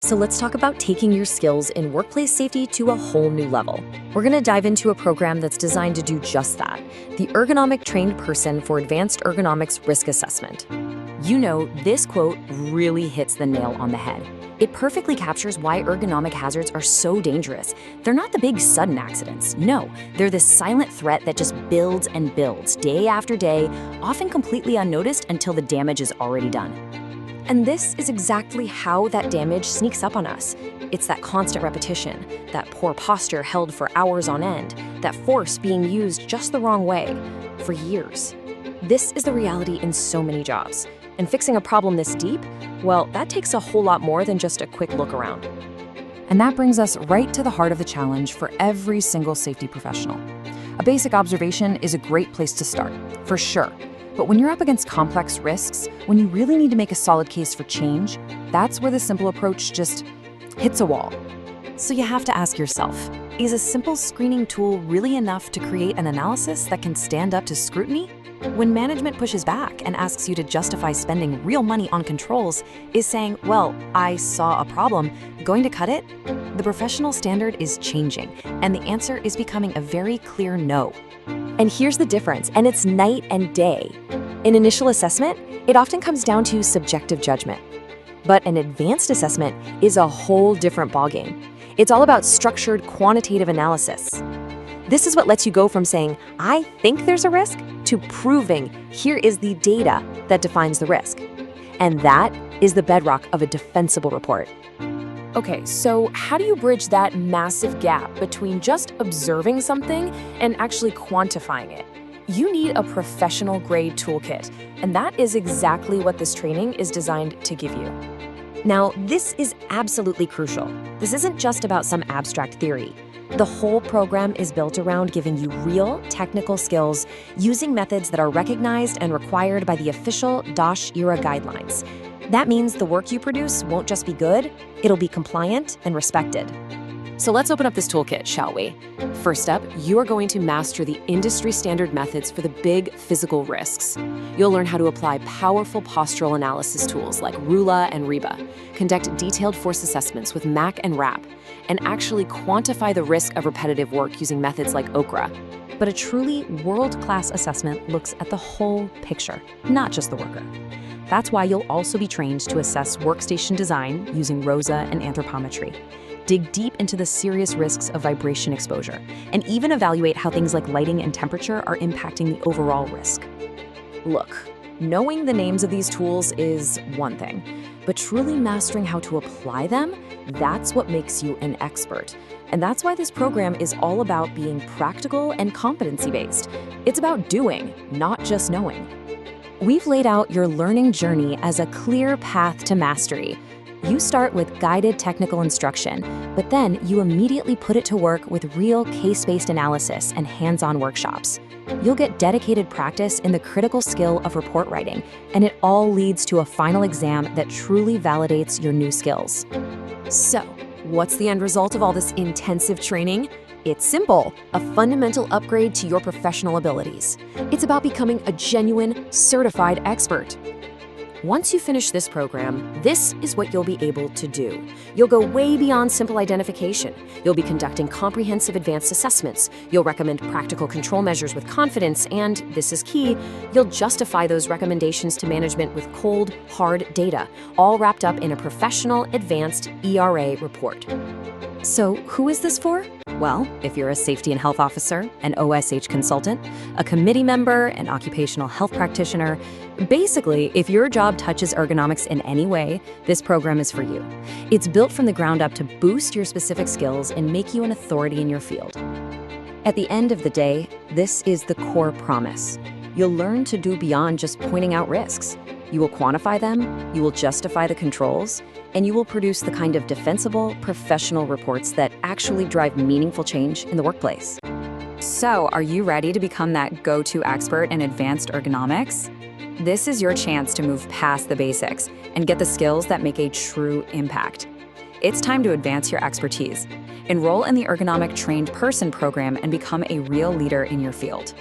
So let's talk about taking your skills in workplace safety to a whole new level. We're going to dive into a program that's designed to do just that, the Ergonomic Trained Person for Advanced Ergonomics Risk Assessment. You know, this quote really hits the nail on the head. It perfectly captures why ergonomic hazards are so dangerous. They're not the big sudden accidents. No, they're this silent threat that just builds and builds day after day, often completely unnoticed until the damage is already done. And this is exactly how that damage sneaks up on us. It's that constant repetition, that poor posture held for hours on end, that force being used just the wrong way for years. This is the reality in so many jobs. And fixing a problem this deep, well, that takes a whole lot more than just a quick look around. And that brings us right to the heart of the challenge for every single safety professional. A basic observation is a great place to start, for sure. But when you're up against complex risks, when you really need to make a solid case for change, that's where the simple approach just hits a wall. So you have to ask yourself, is a simple screening tool really enough to create an analysis that can stand up to scrutiny? When management pushes back and asks you to justify spending real money on controls, is saying, well, I saw a problem, going to cut it? The professional standard is changing, and the answer is becoming a very clear no. And here's the difference, and it's night and day. In initial assessment, it often comes down to subjective judgment. But an advanced assessment is a whole different ballgame. It's all about structured quantitative analysis. This is what lets you go from saying, I think there's a risk, to proving here is the data that defines the risk. And that is the bedrock of a defensible report. Okay, so how do you bridge that massive gap between just observing something and actually quantifying it? You need a professional-grade toolkit, and that is exactly what this training is designed to give you. Now, this is absolutely crucial. This isn't just about some abstract theory. The whole program is built around giving you real technical skills using methods that are recognized and required by the official DOSH-ERA guidelines. That means the work you produce won't just be good, it'll be compliant and respected. So let's open up this toolkit, shall we? First up, you are going to master the industry standard methods for the big physical risks. You'll learn how to apply powerful postural analysis tools like RULA and REBA, conduct detailed force assessments with MAC and RAP, and actually quantify the risk of repetitive work using methods like OKRA. But a truly world-class assessment looks at the whole picture, not just the worker. That's why you'll also be trained to assess workstation design using ROSA and anthropometry, dig deep into the serious risks of vibration exposure, and even evaluate how things like lighting and temperature are impacting the overall risk. Look, knowing the names of these tools is one thing, but truly mastering how to apply them, that's what makes you an expert. And that's why this program is all about being practical and competency-based. It's about doing, not just knowing. We've laid out your learning journey as a clear path to mastery. You start with guided technical instruction, but then you immediately put it to work with real case-based analysis and hands-on workshops. You'll get dedicated practice in the critical skill of report writing, and it all leads to a final exam that truly validates your new skills. So, what's the end result of all this intensive training? It's simple, a fundamental upgrade to your professional abilities. It's about becoming a genuine, certified expert. Once you finish this program, this is what you'll be able to do. You'll go way beyond simple identification. You'll be conducting comprehensive advanced assessments. You'll recommend practical control measures with confidence, and, this is key, you'll justify those recommendations to management with cold, hard data, all wrapped up in a professional, advanced ERA report. So, who is this for? Well, if you're a safety and health officer, an OSH consultant, a committee member, an occupational health practitioner, basically, if your job touches ergonomics in any way, this program is for you. It's built from the ground up to boost your specific skills and make you an authority in your field. At the end of the day, this is the core promise. You'll learn to do beyond just pointing out risks. You will quantify them, you will justify the controls, and you will produce the kind of defensible, professional reports that actually drive meaningful change in the workplace. So, are you ready to become that go-to expert in advanced ergonomics? This is your chance to move past the basics and get the skills that make a true impact. It's time to advance your expertise. Enroll in the Ergonomic Trained Person program and become a real leader in your field.